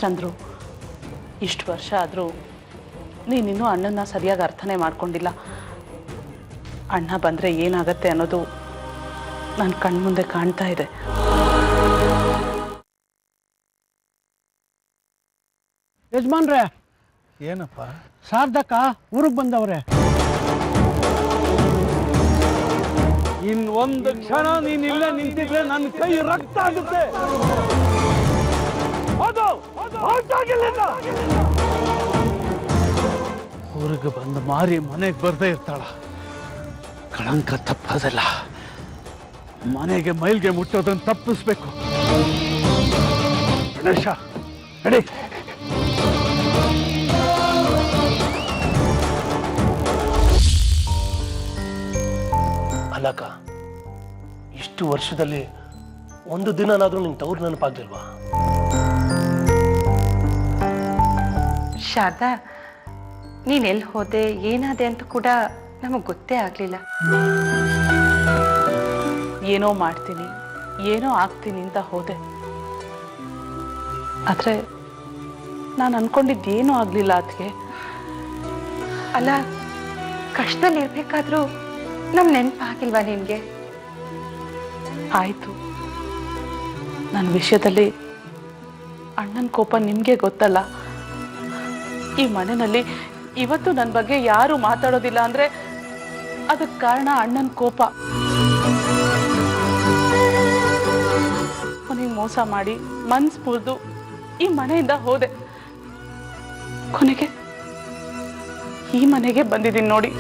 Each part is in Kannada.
ಚಂದ್ರು, ಇಷ್ಟು ವರ್ಷ ಆದರೂ ನೀನಿನ್ನೂ ಅಣ್ಣನ ಸರಿಯಾಗಿ ಅರ್ಥನೇ ಮಾಡ್ಕೊಂಡಿಲ್ಲ. ಅಣ್ಣ ಬಂದರೆ ಏನಾಗತ್ತೆ ಅನ್ನೋದು ನನ್ನ ಕಣ್ಮುಂದೆ ಕಾಣ್ತಾ ಇದೆ. ಯಜಮಾನ್ರೆ, ಏನಪ್ಪ? ಶಾರದಕ್ಕ ಊರಿಗೆ ಬಂದವ್ರೆ. ಇನ್ನೊಂದು ಕ್ಷಣ ನೀನ್ ಇಲ್ಲೇ ನಿಂತಿದ್ರೆ ನನ್ನ ಕೈ ರಕ್ತ ಆಗುತ್ತೆ. ಊರಿಗೆ ಬಂದು ಮಾರಿ ಮನೆಗೆ ಬರ್ದೇ ಇರ್ತಾಳ. ಕಳಂಕ ತಪ್ಪದಲ್ಲ. ಮನೆಗೆ ಮೈಲ್ಗೆ ಮುಟ್ಟೋದನ್ನು ತಪ್ಪಿಸ್ಬೇಕು. ಗಣೇಶ ನಡಿ. ಅಲ್ಲಕ್ಕ, ಇಷ್ಟು ವರ್ಷದಲ್ಲಿ ಒಂದು ದಿನನಾದ್ರೂ ನಿಂಗೆ ತವ್ರು ನೆನಪಾಗ್ಲಿಲ್ವಾ? ಶಾರದಾ, ನೀನ್ ಎಲ್ಲಿ ಹೋದೆ ಏನಾದೆ ಅಂತ ಕೂಡ ನಮಗ್ ಗೊತ್ತೇ ಆಗ್ಲಿಲ್ಲ. ಏನೋ ಮಾಡ್ತೀನಿ, ಏನೋ ಆಗ್ತೀನಿ ಅಂತ ಹೋದೆ. ಆದ್ರೆ ನಾನು ಅನ್ಕೊಂಡಿದ್ದೇನೂ ಆಗ್ಲಿಲ್ಲ. ಅದಕ್ಕೆ ಅಲ್ಲ, ಕಷ್ಟದಲ್ಲಿ ಇರ್ಬೇಕಾದ್ರೂ ನಮ್ ನೆನಪಾಗಿಲ್ವಾ ನಿನ್ಗೆ? ಆಯ್ತು, ನನ್ನ ವಿಷಯದಲ್ಲಿ ಅಣ್ಣನ ಕೋಪ ನಿಮ್ಗೆ ಗೊತ್ತಲ್ಲ. ಈ ಮನೆಯಲ್ಲಿ ಇವತ್ತು ನನ್ನ ಬಗ್ಗೆ ಯಾರು ಮಾತಾಡೋದಿಲ್ಲ ಅಂದ್ರೆ ಅದಕ್ಕೆ ಕಾರಣ ಅಣ್ಣನ ಕೋಪ. ಕೊನೆಗೆ ಮೋಸ ಮಾಡಿ ಮನ್ಸು ಮುರಿದು ಈ ಮನೆಯಿಂದ ಹೋದೆ. ಕೊನೆಗೆ ಈ ಮನೆಗೆ ಬಂದಿದ್ದೀನಿ ನೋಡಿ.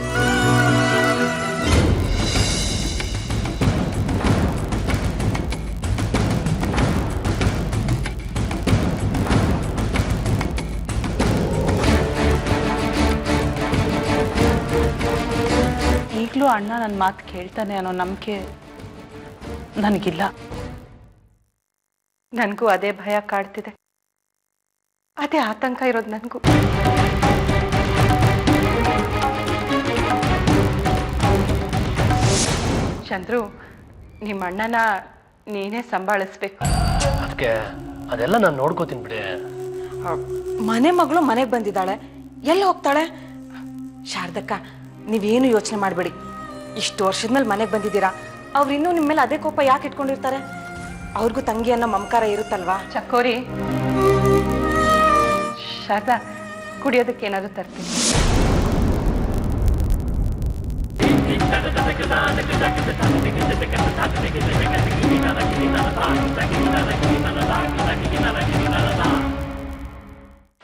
ಈಗಲೂ ಅಣ್ಣ ನನ್ನ ಮಾತು ಕೇಳ್ತಾನೆ ಅನ್ನೋ ನಂಬಿಕೆ ನನಗಿಲ್ಲ. ನನ್ಗೂ ಅದೇ ಭಯ ಕಾಡ್ತಿದೆ, ಅದೇ ಆತಂಕ ಇರೋದು ನನ್ಗೂ. ಚಂದ್ರು, ನಿಮ್ಮ ಅಣ್ಣನ ನೀನೇ ಸಂಭಾಳಿಸ್ಬೇಕು. ಅದಕ್ಕೆ ಅದೆಲ್ಲ ನಾನು ನೋಡ್ಕೋತೀನಿ ಬಿಡಿ. ಮನೆ ಮಗಳು ಮನೆಗೆ ಬಂದಿದ್ದಾಳೆ, ಎಲ್ಲಿ ಹೋಗ್ತಾಳೆ? ಶಾರದಕ್ಕ, ನೀವೇನು ಯೋಚನೆ ಮಾಡಬೇಡಿ. ಇಷ್ಟು ವರ್ಷದ ಮೇಲೆ ಮನೆಗೆ ಬಂದಿದ್ದೀರಾ, ಅವ್ರು ಇನ್ನೂ ನಿಮ್ಮ ಮೇಲೆ ಅದೇ ಕೋಪ ಯಾಕೆ ಇಟ್ಕೊಂಡಿರ್ತಾರೆ? ಅವ್ರಿಗೂ ತಂಗಿ ಅನ್ನೋ ಮಮಕಾರ ಇರುತ್ತಲ್ವಾ? ಚಕೋರಿ, ಶಾರದಾ, ಕುಡಿಯೋದಕ್ಕೆ ಏನಾದ್ರು ತರ್ತೀನಿ.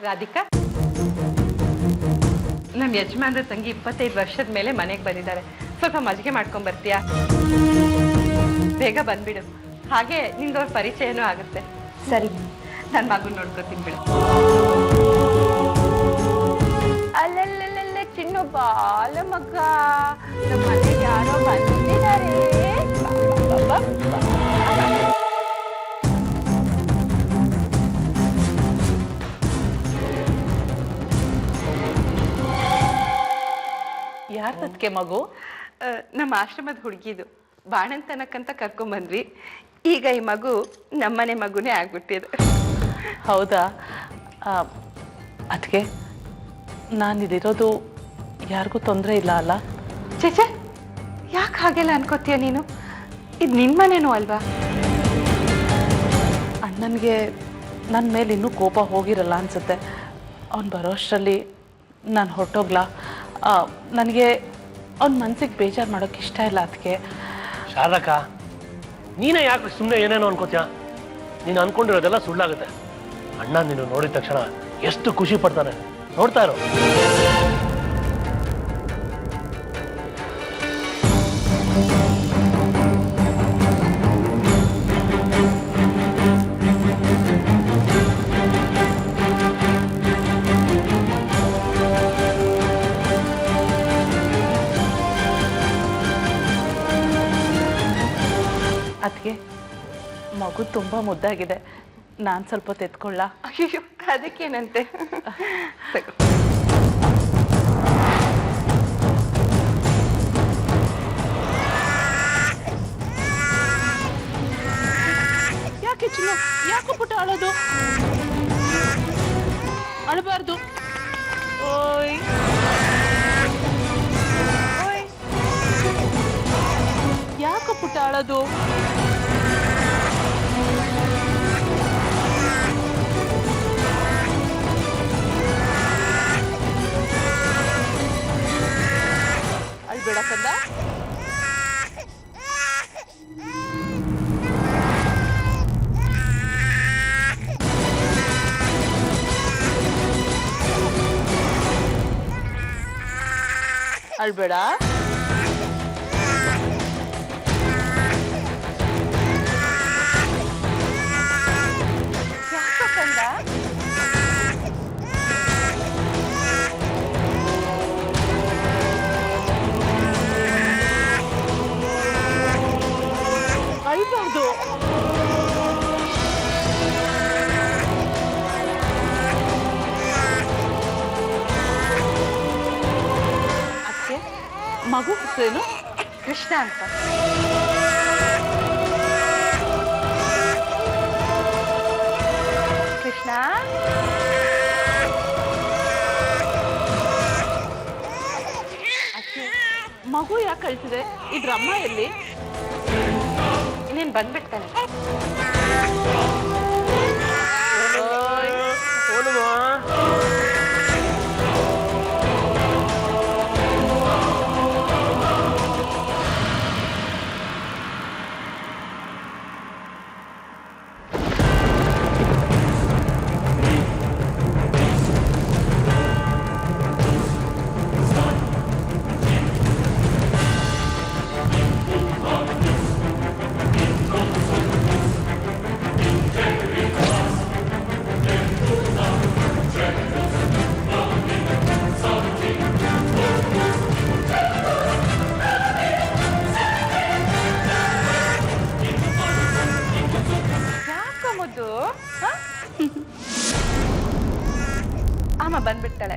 ರಾಧಿಕಾ, ನಮ್ಮ ಯಜಮಾನ್ರ ತಂಗಿ 25 ವರ್ಷದ ಮೇಲೆ ಮನೆಗೆ ಬಂದಿದ್ದಾರೆ. ಸ್ವಲ್ಪ ಮಜ್ಜಿಗೆ ಮಾಡ್ಕೊಂಡ್ ಬರ್ತೀಯಾ? ಬೇಗ ಬಂದ್ಬಿಡು, ಹಾಗೆ ನಿಂದವ್ರ ಪರಿಚಯನೂ ಆಗುತ್ತೆ. ಸರಿ, ನನ್ನ ಮಗನ್ ನೋಡ್ಕೊತೀನಿ ಬಿಡು. ಅಲ್ಲಲ್ಲಲ್ಲ ಚಿನ್ನು, ಬಾಲ ಮಗ, ನಮ್ಮ ಮನೆಗೆ ಯಾರೋ ಬಂದಿದ್ದಾರೆ. ಯಾರ್ದಕ್ಕೆ ಮಗು? ನಮ್ಮ ಆಶ್ರಮದ ಹುಡುಗಿದು, ಬಾಣಂತನಕ್ಕಂತ ಕರ್ಕೊಂಬಂದ್ವಿ. ಈಗ ಈ ಮಗು ನಮ್ಮನೆ ಮಗುನೇ ಆಗ್ಬಿಟ್ಟಿದೆ. ಹೌದಾ? ಅದಕ್ಕೆ ನಾನಿದಿರೋದು ಯಾರಿಗೂ ತೊಂದರೆ ಇಲ್ಲ ಅಲ್ಲ? ಚೇಚೆ, ಯಾಕೆ ಹಾಗೆಲ್ಲ ಅನ್ಕೋತೀಯ ನೀನು? ಇದು ನಿಮ್ಮನೇನೂ ಅಲ್ವಾ? ಅಣ್ಣನಿಗೆ ನನ್ನ ಮೇಲೆ ಇನ್ನೂ ಕೋಪ ಹೋಗಿರಲ್ಲ ಅನ್ಸುತ್ತೆ. ಅವ್ನು ಬರೋಷ್ಟರಲ್ಲಿ ನಾನು ಹೊರಟೋಗ್ಲಾ? ನನಗೆ ಅವ್ನ ಮನ್ಸಿಗೆ ಬೇಜಾರು ಮಾಡೋಕ್ಕೆ ಇಷ್ಟ ಇಲ್ಲ. ಅದಕ್ಕೆ ಶಾರದಕ್ಕ, ನೀನೇ ಯಾಕೆ ಸುಮ್ಮನೆ ಏನೇನೋ ಅನ್ಕೋತೀಯ? ನೀನು ಅನ್ಕೊಂಡಿರೋದೆಲ್ಲ ಸುಳ್ಳಾಗುತ್ತೆ. ಅಣ್ಣ ನೀನು ನೋಡಿದ ತಕ್ಷಣ ಎಷ್ಟು ಖುಷಿ ಪಡ್ತಾನೆ, ನೋಡ್ತಾ ಇರೋ. ಅದಕ್ಕೆ ಮಗು ತುಂಬ ಮುದ್ದಾಗಿದೆ, ನಾನು ಸ್ವಲ್ಪ ತೆತ್ಕೊಳ್ಳ? ಅಯ್ಯೋ, ಅದಕ್ಕೇನಂತೆ. ಯಾಕೆ ಚಿನ್ನ, ಯಾಕೋ ಪುಟ್ಟ ಅಳೋದು? ಅಳಬಾರ್ದು. ಓಯ್ ಓಯ್, ಯಾಕ ಪುಟ್ಟ ಅಳೋದು? ಅಳ್ಬೇಡ ಕಂದ. ಅಳ್ಬೇಡ. ಯಾಕೋ ಕಂದ? ಅಳ್ಬಾರ್ದು. ಅಕ್ಕೆ, ಮಗು ಹೆಸರೇನು? ಕೃಷ್ಣ ಅಂತ. ಕೃಷ್ಣ, ಅಕ್ಕೆ, ಮಗು ಯಾಕೆ ಕಳ್ಸಿದೆ? ಇದ್ರ ಅಮ್ಮ ಎಲ್ಲಿ? ಇನ್ನೇನ್ ಬಂದ್ಬಿಡ್ತಾನೆ. ಅಮ್ಮ ಬಂದ್ಬಿಡ್ತಾಳೆ.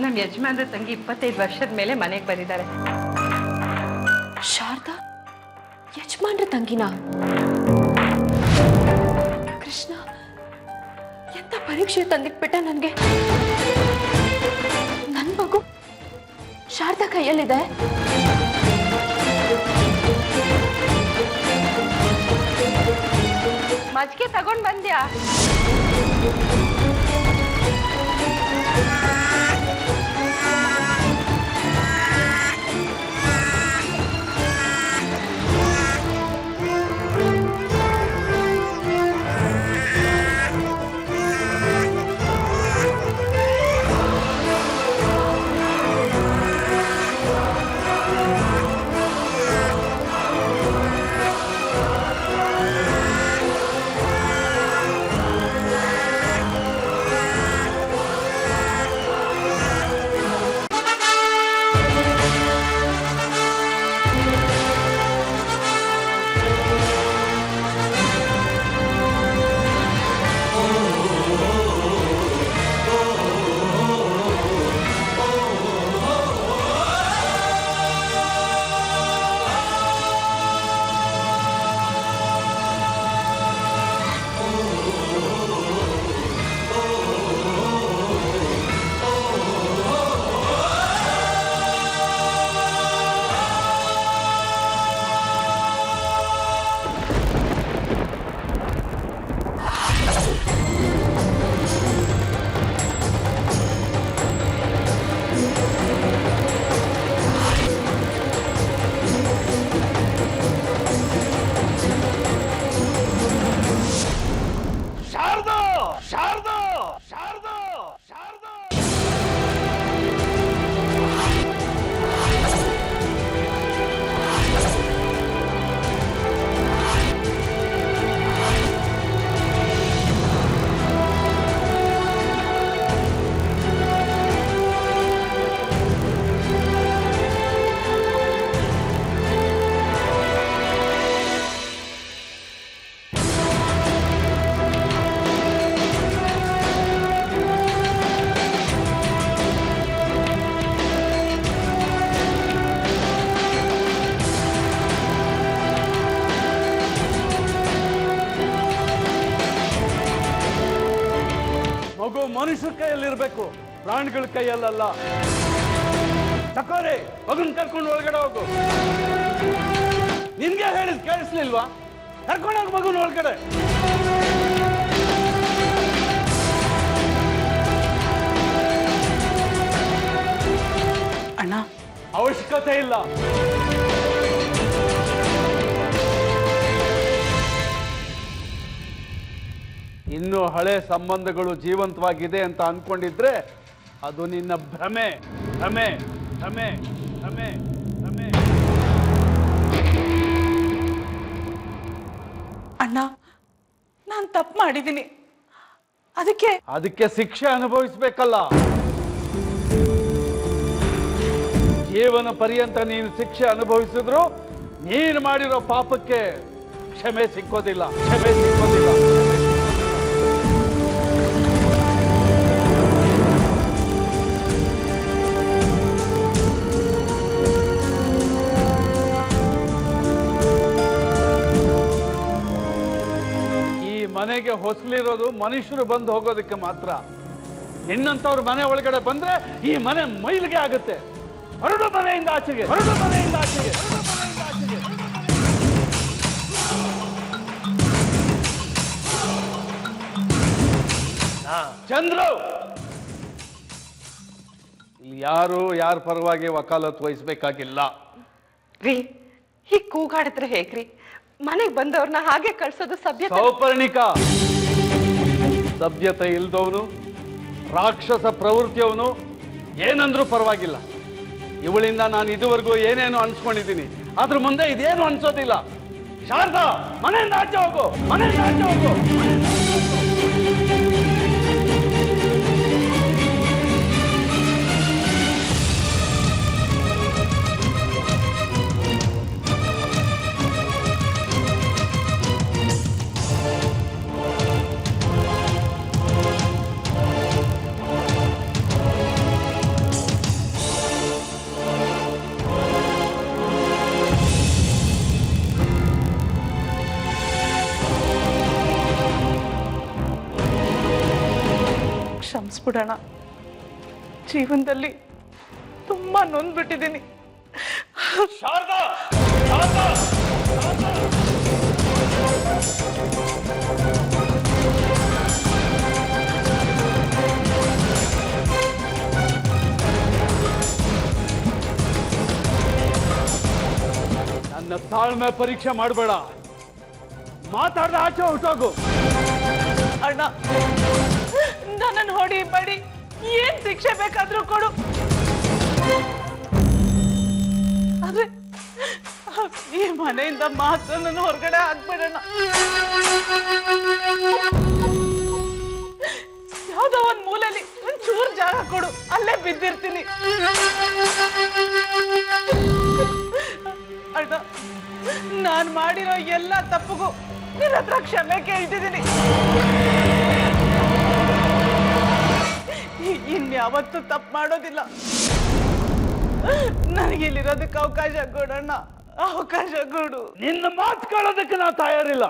ನಮ್ಮ ಯಜಮಾನ್ರ ತಂಗಿ 25 ವರ್ಷದ ಮೇಲೆ ಮನೆಗೆ ಬಂದಿದ್ದಾರೆ. ಶಾರದಾ ಯಜಮಾನ್ರ ತಂಗಿನ? ಕೃಷ್ಣ ಎಂತ ಪರೀಕ್ಷೆ ತಂದಿಟ್ಬಿಟ್ಟ ನನ್ಗೆ. ನನ್ ಮಗು ಶಾರದಾ ಕೈಯಲ್ಲಿದೆ. ಮಜ್ಜಿಗೆ ತಗೊಂಡ್ ಬಂದ್ಯಾ? ಮನುಷ್ಯರ ಕೈಯಲ್ಲಿರ್ಬೇಕು, ಪ್ರಾಣಿಗಳ ಕೈಯಲ್ಲ. ತಕೋರಿ, ಮಗನ್ ಕರ್ಕೊಂಡು ಒಳಗಡೆ ಹೋಗು. ನಿನ್ಗೆ ಹೇಳಿದ್ ಕೇಳಿಸ್ಲಿಲ್ವಾ? ಕರ್ಕೊಂಡೋಗಿ ಮಗನ್ ಒಳಗಡೆ. ಅಣ್ಣ, ಅವಶ್ಯಕತೆ ಇಲ್ಲ. ಇನ್ನು ಹಳೆ ಸಂಬಂಧಗಳು ಜೀವಂತವಾಗಿದೆ ಅಂತ ಅನ್ಕೊಂಡಿದ್ರೆ ಅದು ನಿನ್ನ ಭ್ರಮೆ ಭ್ರಮೆ ಭ್ರಮೆ ಭ್ರಮೆ ಭ್ರಮೆ. ಅಣ್ಣ, ನಾನು ತಪ್ಪು ಮಾಡಿದ್ದೀನಿ. ಅದಕ್ಕೆ ಶಿಕ್ಷೆ ಅನುಭವಿಸ್ಬೇಕಲ್ಲ. ಜೀವನ ಪರ್ಯಂತ ನೀನು ಶಿಕ್ಷೆ ಅನುಭವಿಸಿದ್ರು ನೀನು ಮಾಡಿರೋ ಪಾಪಕ್ಕೆ ಕ್ಷಮೆ ಸಿಕ್ಕೋದಿಲ್ಲ, ಕ್ಷಮೆ ಸಿಕ್ಕೋದಿಲ್ಲ. ಈ ಮನೆಗೆ ಹೊಸಲಿರೋದು ಮನುಷ್ಯರು ಬಂದು ಹೋಗೋದಕ್ಕೆ ಮಾತ್ರ. ನಿನ್ನಂತವ್ರ ಮನೆ ಒಳಗಡೆ ಬಂದ್ರೆ ಈ ಮನೆ ಮೈಲಿಗೆ ಆಗುತ್ತೆ. ಹೊರಡು ಮನೆಯಿಂದ ಆಚೆಗೆ, ಹೊರಡು ಮನೆಯಿಂದ ಆಚೆಗೆ, ಹೊರಡು ಮನೆಯಿಂದ ಆಚೆಗೆ. ಚಂದ್ರು, ಯಾರ ಪರವಾಗಿ ವಕಾಲತ್ ವಹಿಸ್ಬೇಕಾಗಿಲ್ಲ. ರೀ, ಹೀಗ್ ಕೂಗಾಡಿದ್ರೆ ಹೇಗ್ರಿ? ಮನೆಗ್ ಬಂದವ್ರನ್ನ ಹಾಗೆ ಕಳ್ಸೋದು ಸಭ್ಯತೆ? ಸೌಪರ್ಣಿಕಾ, ಸಭ್ಯತೆ ಇಲ್ದವನು, ರಾಕ್ಷಸ ಪ್ರವೃತ್ತಿಯವನು ಏನಂದ್ರೂ ಪರವಾಗಿಲ್ಲ. ಇವಳಿಂದ ನಾನು ಇದುವರೆಗೂ ಏನೇನು ಅನ್ಸ್ಕೊಂಡಿದ್ದೀನಿ, ಅದ್ರ ಮುಂದೆ ಇದೇನು ಅನ್ಸೋದಿಲ್ಲ. ಶಾರದಾ, ಮನೆಯಿಂದ ಆಚೆ ಹೋಗು, ಮನೆಯಿಂದ ಆಚೆ ಹೋಗು. ಕ್ಷಮಿಸ್ಬಿಡೋಣ. ಜೀವನದಲ್ಲಿ ತುಂಬಾ ನೊಂದ್ಬಿಟ್ಟಿದ್ದೀನಿ. ಶಾರದಾ, ಶಾರದಾ, ಶಾರದಾ. ನನ್ನ ತಾಳ್ಮೆ ಪರೀಕ್ಷೆ ಮಾಡಬೇಡ. ಮಾತಾಡ್ದ ಆಚೆ ಹೊರಟೋಗು. ಅಣ್ಣ, ನನ್ನನ್ನು ಹೊಡಿ ಬಡಿ, ಏನ್ ಶಿಕ್ಷೆ ಬೇಕಾದ್ರೂ ಕೊಡು. ಆದ್ರೆ ಈ ಮನೆಯಿಂದ ಮಾತ್ರ ನನ್ನ ಹೊರಗಡೆ ಹಾಕ್ಬೇಡಣ್ಣ. ಯಾವ್ದೋ ಒಂದ್ ಮೂಲೆಯಲ್ಲಿ ಒಂದ್ ಚೂರ್ ಜಾಗ ಕೊಡು, ಅಲ್ಲೇ ಬಿದ್ದಿರ್ತೀನಿ. ಅಣ್ಣ, ನಾನ್ ಮಾಡಿರೋ ಎಲ್ಲ ತಪ್ಪುಗೂ ನಿನ್ನ ಹತ್ರ ಕ್ಷಮೆ ಕೇಳ್ತಿದ್ದೀನಿ. ಇನ್ಯಾವತ್ತೂ ತಪ್ಪು ಮಾಡೋದಿಲ್ಲ. ನನಗೆ ಇಲ್ಲಿರೋದಕ್ಕೆ ಅವಕಾಶ ಕೊಡೋಣ, ಅವಕಾಶ ಕೊಡು. ನಿನ್ನ ಮಾತು ಕೇಳೋದಕ್ಕೆ ನಾವು ತಯಾರಿಲ್ಲ.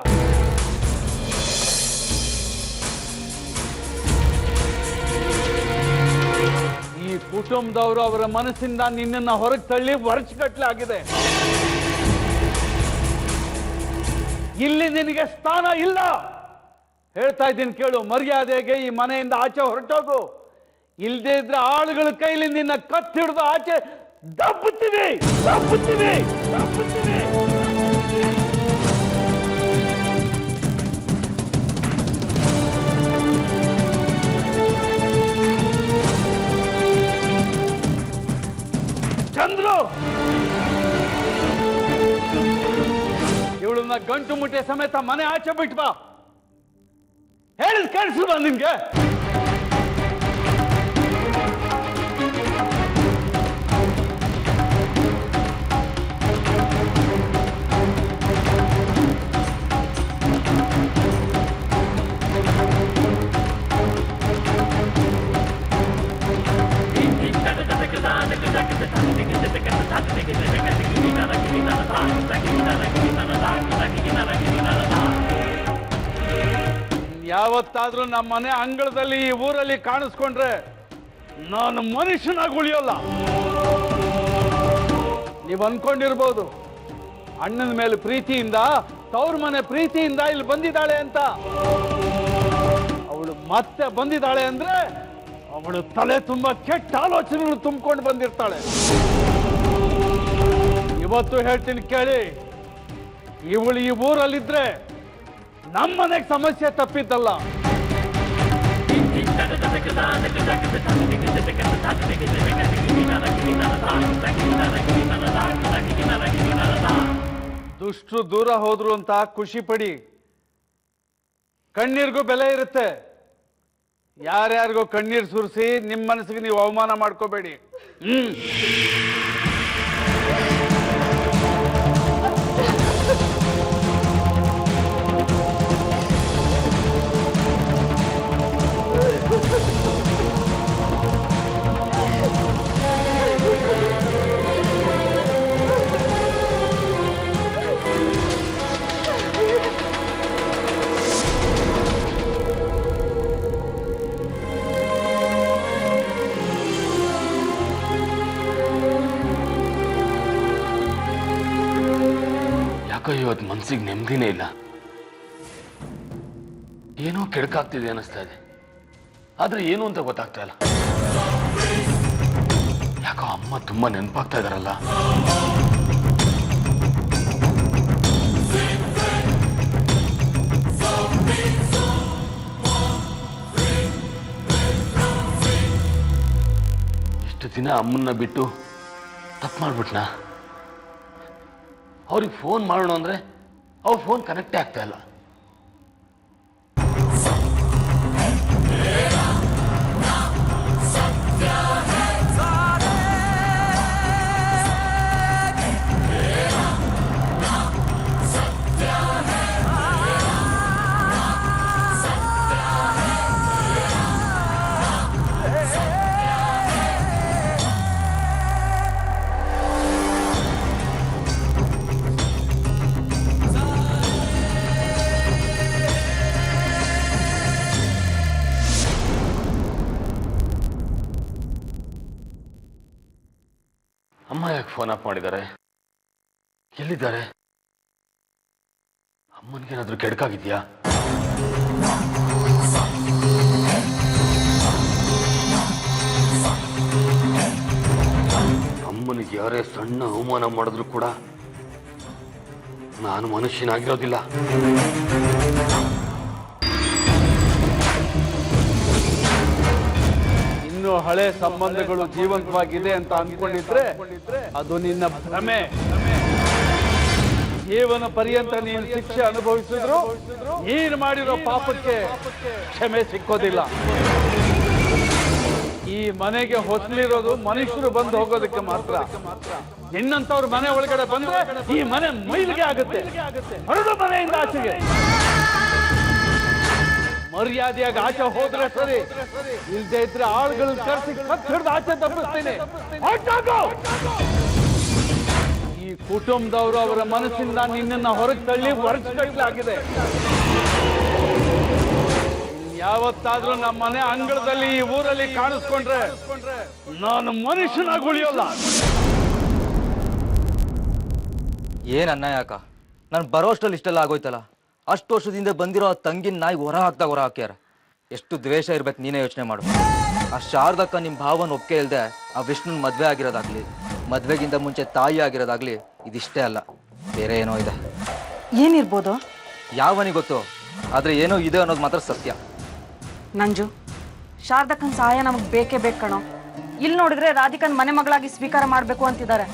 ಈ ಕುಟುಂಬದವರು ಅವರ ಮನಸ್ಸಿಂದ ನಿನ್ನನ್ನು ಹೊರಗೆ ತಳ್ಳಿ ವರ್ಷಗಟ್ಟಲೆ ಆಗಿದೆ. ಇಲ್ಲಿ ನಿನಗೆ ಸ್ಥಾನ ಇಲ್ಲ. ಹೇಳ್ತಾ ಇದ್ದೀನಿ ಕೇಳು, ಮರ್ಯಾದೆಗೆ ಈ ಮನೆಯಿಂದ ಆಚೆ ಹೊರಟೋಗು. ಇಲ್ಲದೆ ಇದ್ರೆ ಆಳುಗಳ ಕೈಲಿ ನಿನ್ನ ಕತ್ತಿಡಿದು ಆಚೆ ದಬ್ಬುತ್ತೀವಿ, ದಬ್ಬುತ್ತೀವಿ, ದಬ್ಬುತ್ತೀವಿ. ಚಂದ್ರು, ಇವಳನ್ನ ಗಂಟು ಮುಟ್ಟೆ ಸಮೇತ ಮನೆ ಆಚೆ ಬಿಟ್ಟು ಬಾ. ಹೇಳಿದ್ ಕೇಳಿಸ್ಲ್ವಾ ನಿನ್ಗೆ? ಯಾವತ್ತಾದ್ರೂ ನಮ್ಮ ಮನೆ ಅಂಗಳದಲ್ಲಿ ಈ ಊರಲ್ಲಿ ಕಾಣಿಸ್ಕೊಂಡ್ರೆ ನಾನು ಮನುಷ್ಯನಾಗಿ ಉಳಿಯೋಲ್ಲ. ನೀವು ಅನ್ಕೊಂಡಿರ್ಬೋದು ಅಣ್ಣನ ಮೇಲೆ ಪ್ರೀತಿಯಿಂದ, ತವ್ರ ಮನೆ ಪ್ರೀತಿಯಿಂದ ಇಲ್ಲಿ ಬಂದಿದ್ದಾಳೆ ಅಂತ. ಅವಳು ಮತ್ತೆ ಬಂದಿದ್ದಾಳೆ ಅಂದ್ರೆ ಅವಳು ತಲೆ ತುಂಬಾ ಕೆಟ್ಟ ಆಲೋಚನೆಗಳು ತುಂಬಿಕೊಂಡು ಬಂದಿರ್ತಾಳೆ. ಇವತ್ತು ಹೇಳ್ತೀನಿ ಕೇಳಿ, ಇವಳು ಈ ಊರಲ್ಲಿದ್ರೆ ನಮ್ಮ ಮನೆಗೆ ಸಮಸ್ಯೆ ತಪ್ಪಿದ್ದಲ್ಲ. ದುಷ್ಟರು ದೂರ ಹೋದ್ರು ಅಂತ ಖುಷಿ ಪಡಿ, ಕಣ್ಣೀರ್ಗೂ ಬೆಲೆ ಇರುತ್ತೆ. ಯಾರ್ಯಾರಿಗೋ ಕಣ್ಣೀರ್ ಸುರಿಸಿ ನಿಮ್ಮ ಮನಸ್ಸಿಗೆ ನೀವು ಅವಮಾನ ಮಾಡ್ಕೋಬೇಡಿ. ಯಾಕೋ ಇವತ್ತು ಮನ್ಸಿಗೆ ನೆಮ್ಮದಿನೇ ಇಲ್ಲ. ಏನೋ ಕೆಡಕಾಗ್ತಿದೆ ಅನ್ನಿಸ್ತಾ ಇದೆ, ಆದ್ರೆ ಏನು ಅಂತ ಗೊತ್ತಾಗ್ತಾ ಇಲ್ಲ. ಯಾಕೋ ಅಮ್ಮ ತುಂಬಾ ನೆನಪಾಗ್ತಾ ಇದಾರಲ್ಲ. ಇಷ್ಟು ದಿನ ಅಮ್ಮನ್ನ ಬಿಟ್ಟು ತಪ್ಪು ಮಾಡ್ಬಿಟ್ನಾ? ಅವ್ರಿಗೆ ಫೋನ್ ಮಾಡೋಣ ಅಂದ್ರೆ ಅವ್ರ ಫೋನ್ ಕನೆಕ್ಟೇ ಆಗ್ತಾ ಇಲ್ಲ. ಅಮ್ಮ ಯಾಕೆ ಫೋನ್ ಆಫ್ ಮಾಡಿದ್ದಾರೆ? ಎಲ್ಲಿದ್ದಾರೆ? ಅಮ್ಮನಿಗೇನಾದ್ರೂ ಕೆಡಕಾಗಿದ್ಯಾ? ಅಮ್ಮನಿಗೆ ಯಾರೇ ಸಣ್ಣ ಅವಮಾನ ಮಾಡಿದ್ರು ಕೂಡ ನಾನು ಮನುಷ್ಯನಾಗಿರೋದಿಲ್ಲ. ಇನ್ನು ಹಳೆ ಸಂಬಂಧಗಳು ಜೀವಂತವಾಗಿದೆ ಅಂತ ಅನ್ಕೊಂಡಿದ್ರೆ ಅದು ನಿನ್ನ ಭ್ರಮೆ. ಜೀವನ ಪರ್ಯಂತ ನೀನು ಶಿಕ್ಷೆ ಅನುಭವಿಸಿದ್ರು ನೀನು ಮಾಡಿರೋ ಪಾಪಕ್ಕೆ ಕ್ಷಮೆ ಸಿಕ್ಕೋದಿಲ್ಲ. ಈ ಮನೆಗೆ ಹೊಸಲಿರೋದು ಮನುಷ್ಯರು ಬಂದು ಹೋಗೋದಕ್ಕೆ ಮಾತ್ರ. ನಿನ್ನಂತವ್ರ ಮನೆ ಒಳಗಡೆ ಬಂದ್ರೆ ಈ ಮನೆ ಮೈಲಿಗೆ ಆಗುತ್ತೆ. ಹೊರಡು ಮನೆಯಿಂದ ಆಚೆಗೆ. ಮರ್ಯಾದೆಯಾಗಿ ಆಚೆ ಹೋದ್ರೆ ಸರಿ, ಇಲ್ದೇ ಇದ್ರೆ ಆಳುಗಳು ಕರೆಸಿ ಕತ್ತಿಡ್ದು ಆಚೆ ತಪ್ಪಿಸ್ತೀನಿ. ಈ ಕುಟುಂಬದವರು ಅವರ ಮನಸ್ಸಿಂದ ನಿನ್ನನ್ನ ಹೊರಗೆ ತಳ್ಳಿ ಹೊರಗಡೆ ಯಾವತ್ತಾದ್ರೂ ನಮ್ಮ ಮನೆ ಅಂಗಳದಲ್ಲಿ ಈ ಊರಲ್ಲಿ ಕಾಣಿಸ್ಕೊಂಡ್ರೆ ನಾನು ಮನುಷ್ಯನಾಗಿ ಉಳಿಯೋಲ್ಲ. ಏನ್ ಅನ್ನ ಯಾಕ ನಾನು ಬರೋಷ್ಟರಲ್ಲಿ ಇಷ್ಟೆಲ್ಲ ಆಗೋಯ್ತಲ್ಲ. ಅಷ್ಟು ವರ್ಷದಿಂದ ಬಂದಿರೋ ಆ ತಂಗಿನ ನಾಯಿ ಹೊರ ಹಾಕ್ಯಾರ. ಎಷ್ಟು ದ್ವೇಷ ಇರ್ಬೇಕು ನೀನೇ ಯೋಚನೆ ಮಾಡು. ಆ ಶಾರದಕ್ಕ ನಿಮ್ಮ ಭಾವನ ಒಪ್ಪಿಗೆ ಇಲ್ಲದೆ ಆ ವಿಷ್ಣುನ್ ಮದ್ವೆ ಆಗಿರೋದಾಗ್ಲಿ, ಮದ್ವೆಗಿಂತ ಮುಂಚೆ ತಾಯಿ ಆಗಿರೋದಾಗ್ಲಿ ಇದಿಷ್ಟೇ ಅಲ್ಲ, ಬೇರೆ ಏನೋ ಇದೆ. ಏನಿರ್ಬೋದು? ಯಾವನಿಗೆ ಗೊತ್ತು, ಆದ್ರೆ ಏನೋ ಇದೆ ಅನ್ನೋದು ಮಾತ್ರ ಸತ್ಯ. ನಂಜು, ಶಾರದಕ್ಕನ ಸಹಾಯ ನಮಗೆ ಬೇಕೇ ಬೇಕು ಕಣೋ. ಇಲ್ಲಿ ನೋಡಿದ್ರೆ ರಾಧಿಕನ್ ಮನೆ ಮಗಳಾಗಿ ಸ್ವೀಕಾರ ಮಾಡಬೇಕು ಅಂತಿದ್ದಾರೆ.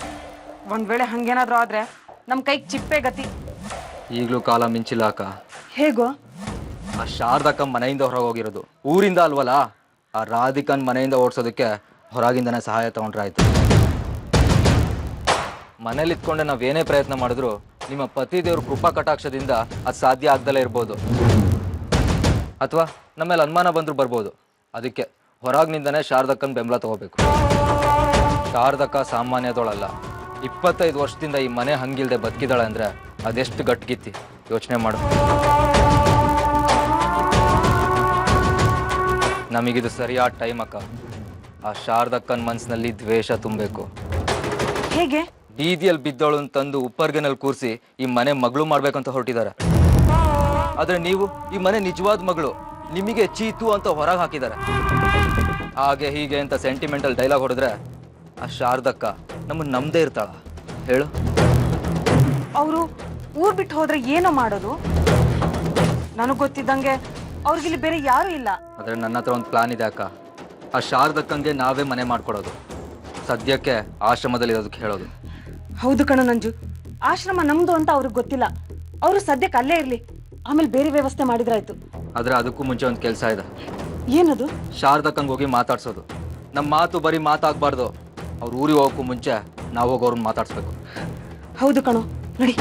ಒಂದ್ ವೇಳೆ ಹಂಗೇನಾದ್ರೂ ಆದ್ರೆ ನಮ್ಮ ಕೈಗೆ ಚಿಪ್ಪೆ ಗತಿ. ಈಗಲೂ ಕಾಲ ಮಿಂಚಿಲ್ಲ ಅಕ್ಕ. ಹೇಗೋ? ಆ ಶಾರದಕ್ಕ ಮನೆಯಿಂದ ಹೊರಗೆ ಹೋಗಿರೋದು, ಊರಿಂದ ಅಲ್ವಲ್ಲ. ಆ ರಾಧಿಕನ್ ಮನೆಯಿಂದ ಓಡಿಸೋದಕ್ಕೆ ಹೊರಗಿಂದನೇ ಸಹಾಯ ತಗೊಂಡ್ರೆ ಆಯ್ತು. ಮನೇಲಿ ಇತ್ಕೊಂಡೆ ನಾವೇನೇ ಪ್ರಯತ್ನ ಮಾಡಿದ್ರು ನಿಮ್ಮ ಪತಿ ದೇವ್ರ ಕೃಪಾ ಕಟಾಕ್ಷದಿಂದ ಅದು ಸಾಧ್ಯ ಆಗ್ದಲೇ ಇರ್ಬೋದು, ಅಥವಾ ನಮ್ಮ ಮೇಲೆ ಅನುಮಾನ ಬಂದರೂ ಬರ್ಬೋದು. ಅದಕ್ಕೆ ಹೊರಗಿನಿಂದನೇ ಶಾರದಕ್ಕನ ಬೆಂಬಲ ತಗೋಬೇಕು. ಶಾರದಕ್ಕ ಸಾಮಾನ್ಯದೋಳಲ್ಲ. 25 ವರ್ಷದಿಂದ ಈ ಮನೆ ಹಂಗಿಲ್ದೆ ಬದುಕಿದಾಳೆ ಅಂದ್ರೆ ಅದೆಷ್ಟು ಗಟ್ಟಿಗಿತ್ತಿ ಯೋಚನೆ ಮಾಡು. ನಮಗಿದು ಸರಿಯಾದ ಟೈಮ್ ಅಕ್ಕ. ಆ ಶಾರದಕ್ಕನ ಮನಸ್ಸಿನಲ್ಲಿ ದ್ವೇಷ ತುಂಬಬೇಕು. ಹೇಗೆ? ಬೀದಿಯಲ್ಲಿ ಬಿದ್ದವಳನ್ನ ತಂದು ಉಪ್ಪರ್ಗೆನಲ್ಲಿ ಕೂರಿಸಿ ಈ ಮನೆ ಮಗಳು ಮಾಡ್ಬೇಕಂತ ಹೊರಟಿದ್ದಾರೆ. ಆದ್ರೆ ನೀವು ಈ ಮನೆ ನಿಜವಾದ ಮಗಳು, ನಿಮಗೆ ಚೀತು ಅಂತ ಹೊರಗೆ ಹಾಕಿದ್ದಾರೆ. ಹಾಗೆ ಹೀಗೆ ಅಂತ ಸೆಂಟಿಮೆಂಟಲ್ ಡೈಲಾಗ್ ಹೊಡೆದ್ರೆ ಆ ಶಾರದಕ್ಕ ನಮ್ಮನ್ನ ನಮ್ದೇ ಇರ್ತಾಳ ಹೇಳು? ಅವರು ಊರ್ ಬಿಟ್ಟು ಹೋದ್ರೆ ಏನೋ ಮಾಡೋದು? ನನಗ್ ಗೊತ್ತಿದ್ದಂಗೆ ಅವ್ರಿಗಿಲ್ಲಿ ಬೇರೆ ಯಾರು ಇಲ್ಲ. ಆದ್ರೆ ನನ್ನ ಹತ್ರ ಒಂದು ಪ್ಲಾನ್ ಇದೆ ಅಕ್ಕ. ಆ ಶಾರದಕ್ಕಂಗೆ ನಾವೇ ಮನೆ ಮಾಡ್ಕೊಡೋದು, ಸದ್ಯಕ್ಕೆ ಆಶ್ರಮದಲ್ಲಿ ಇರೋದಕ್ಕೆ ಹೇಳೋದು. ಹೌದು ಕಣೋ ನಂಜು, ಆಶ್ರಮ ನಮ್ದು ಅಂತ ಅವ್ರಿಗೆ ಗೊತ್ತಿಲ್ಲ. ಅವರು ಸದ್ಯಕ್ಕೆ ಅಲ್ಲೇ ಇರ್ಲಿ, ಆಮೇಲೆ ಬೇರೆ ವ್ಯವಸ್ಥೆ ಮಾಡಿದ್ರಾಯ್ತು. ಆದ್ರೆ ಅದಕ್ಕೂ ಮುಂಚೆ ಒಂದು ಕೆಲಸ ಇದೆ. ಏನದು? ಶಾರದಕ್ಕಂಗೆ ಹೋಗಿ ಮಾತಾಡ್ಸೋದು. ನಮ್ಮ ಮಾತು ಬರೀ ಮಾತಾಗಬಾರ್ದು. ಅವ್ರ ಊರಿಗೆ ಹೋಗೋಕ್ಕೂ ಮುಂಚೆ ನಾವು ಹೋಗಿ ಅವ್ರನ್ನ ಮಾತಾಡ್ಸ್ಬೇಕು. ಹೌದು ಕಣೋ, ನಡಿ.